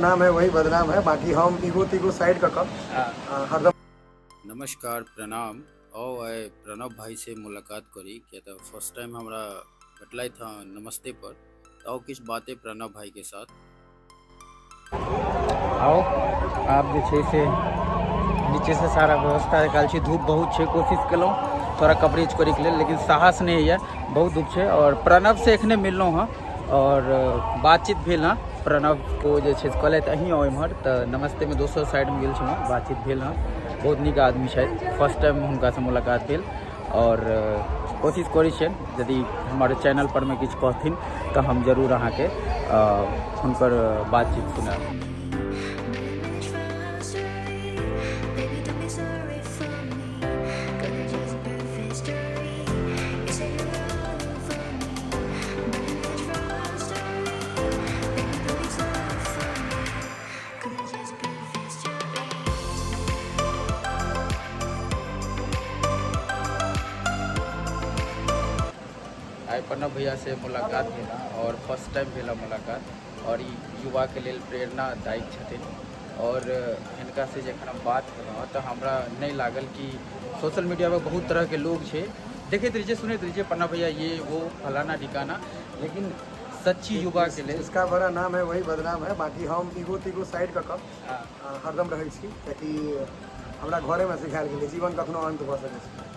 नाम है वही बदनाम है, बाकी हम ईगो तीगो साइड का कम हरदम। नमस्कार प्रणाम। और प्रणव भाई से मुलाकात करी किया तो फर्स्ट टाइम हमरा बतलाई था नमस्ते पर। तो किस बातें प्रणव भाई के साथ आओ आप जे छै से नीचे से सारा व्यवस्था निकाल छी। धूप बहुत है, कोशिश कलूँ थोड़ा कवरेज करे के लिए, लेकिन साहस नहीं है, बहुत धूप है। और प्रणव से एखने मिललूँ हाँ और बातचीत भेल हाँ। प्रणव को जे छै कहलथि अहीं आउ एम्हर, तो नमस्ते में दोसर साइड में गेल छलहुँ, बातचीत भेल हाँ। बहुत नीक आदमी छथि, फर्स्ट टाइम हुनका से मुलाकात भेल। और कोशिश करै छियनि यदि हमारे चैनल पर में किछु कहथिन तो हम जरूर अहाँ के हुनकर बातचीत सुनाएब। आई प्रणव भैया से मुलाकात भेला और फर्स्ट टाइम भेला मुलाकात, और युवा के लिए प्रेरणादायक छथिन। और हिनका से जखन हम बात केलहुँ तो हमरा नहीं लागल कि सोशल मीडिया पर बहुत तरह के लोग छे, देखते रहिए सुनते रहिए प्रणव भैया ये वो फलाना ठिकाना, लेकिन सच्ची युवा के लिए इसका बड़ा नाम है वही बदनाम है, बाकी हम ईगो तीगो साइड का कम हरदम रहै छी, कियाकि हमरा घरे में सिखायल गेलै जीवन कखनो अंत भऽ सकै छै।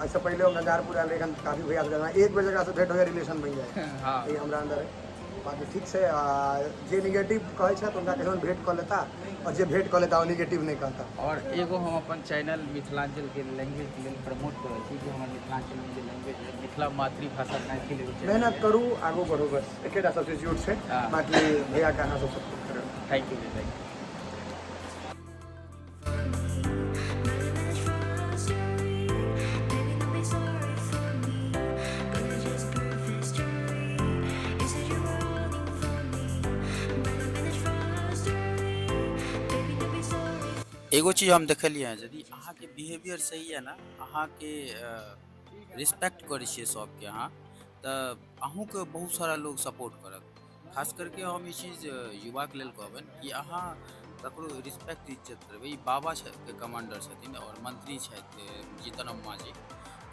ऐसे पहले हम नजारपुर आयल लेकिन काफ़ी भैया से एक बेर जगह से भेंट हो रिलेशन बन जाए हाँ ये हमरा अंदर है। बाकी ठीक से जे निगेटिव कहे छथि उनका केहन भेंट कऽ लेता, और जे भेंट कऽ लेता वो निगेटिव नहीं कहता। और एगो हम अपन चैनल मिथिलांचल के लैंग्वेज के लिए प्रमोट करै छी कि हमर मिथिलांचल में जे लैंग्वेज है मिथिला मातृभाषा मैथिली है, मेहनत करूँ आगू बढ़ो, बस एकेटा सब्सिट्यूट है। बाकी भैया का अहाँ सब सपोर्ट करें। Thank you thank you. एगो चीज हम देखलिए हैं, यदि अहाँ के बिहेवियर सही है ना, अहाँ के रिस्पेक्ट करै छियै सबके अहाँ, तो अहूँ के बहुत सारा लोग सपोर्ट करत। खास करके हम ई चीज युवा के लेल कहबनि कि अहाँ ककरो रिस्पेक्ट इज्जत करबै। ई बाबा के कमांडर छथिन और मंत्री छथि जीतन अम्मा जी,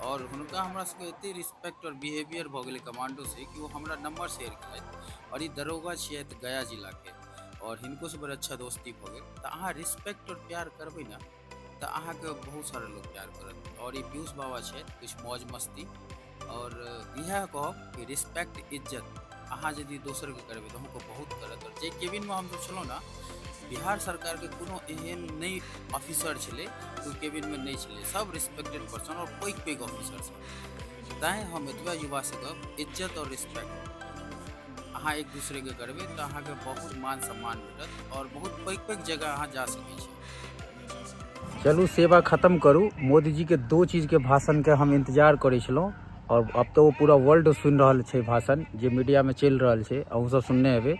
और हुनका हमरा सबके एते रिस्पेक्ट और बिहेवियर भऽ गेलै कमांडो से कि वो हमरा नंबर शेयर केलथि। और ई दरोगा छियथि गया जिला के, और हिनको से बड़ा अच्छा दोस्ती भऽ गेल। तो अहाँ रिस्पेक्ट और प्यार करबै ना तो अहाँ के बहुत सारा लोग प्यार करत। और ये पीयूष बाबा छथि किछु मौज मस्ती, और इएह कहब कि रिस्पेक्ट इज्जत अहाँ यदि दोसर के करबै तो अहूँके बहुत करत। और जे केबिन में हम सब छलहुँ ना, बिहार सरकार के कोनो एहन नहीं ऑफिसर छलै कोई केबिन में नहीं छलै, सब रिस्पेक्टेड पर्सन और पैघ पैघ ऑफिसर सब। तैँ हम एतबा युवा से कहब इज्जत और रिस्पेक्ट अहाँ एक दूसरे के करबै तो अहाँ के बहुत मान सम्मान भेटत और बहुत पैघ पैघ जगह अहाँ जा सकै छी। चलू सेवा खत्म करूँ। मोदी जी के दो चीज़ के भाषण के हम इंतजार करै छलहुँ, और अब तो वो पूरा वर्ल्ड सुन रहल छै भाषण जे मीडिया में चल रहल छै, अहूँ सब सुनने हेबै।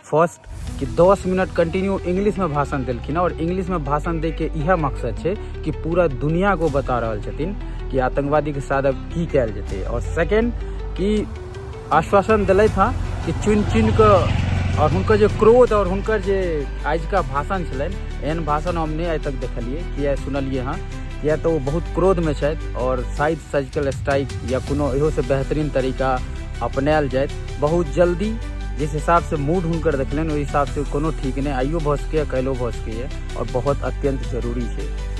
फर्स्ट कि 10 मिनट कंटिन्यू इंग्लिश में भाषण देलखिन, और इंग्लिश में भाषण दे के यह मकसद है कि पूरा दुनिया को बता रहल छथिन कि आतंकवादी के साथ अब की कयल जेतै। और सेकेंड कि आश्वासन दिलथि हाँ कि चुनि चुनि कऽ, और हुनकर जे क्रोध और हुनकर जे आज का भाषण छलनि, एहन भाषण हम नहीं आज तक देखलिए किया सुनलिए हाँ, या तो वो बहुत क्रोध में छथि। और शायद सर्जिकल स्ट्राइक या कोनो इहो से बेहतरीन तरीका अपनायल जाए बहुत जल्दी। जिस हिसाब से मूड हुनकर देखलनि ओहि हिसाब से कोनो ठीक नहीं, आइयो भऽ सकैए काल्हिओ भऽ सकैए, और बहुत अत्यंत जरूरी है।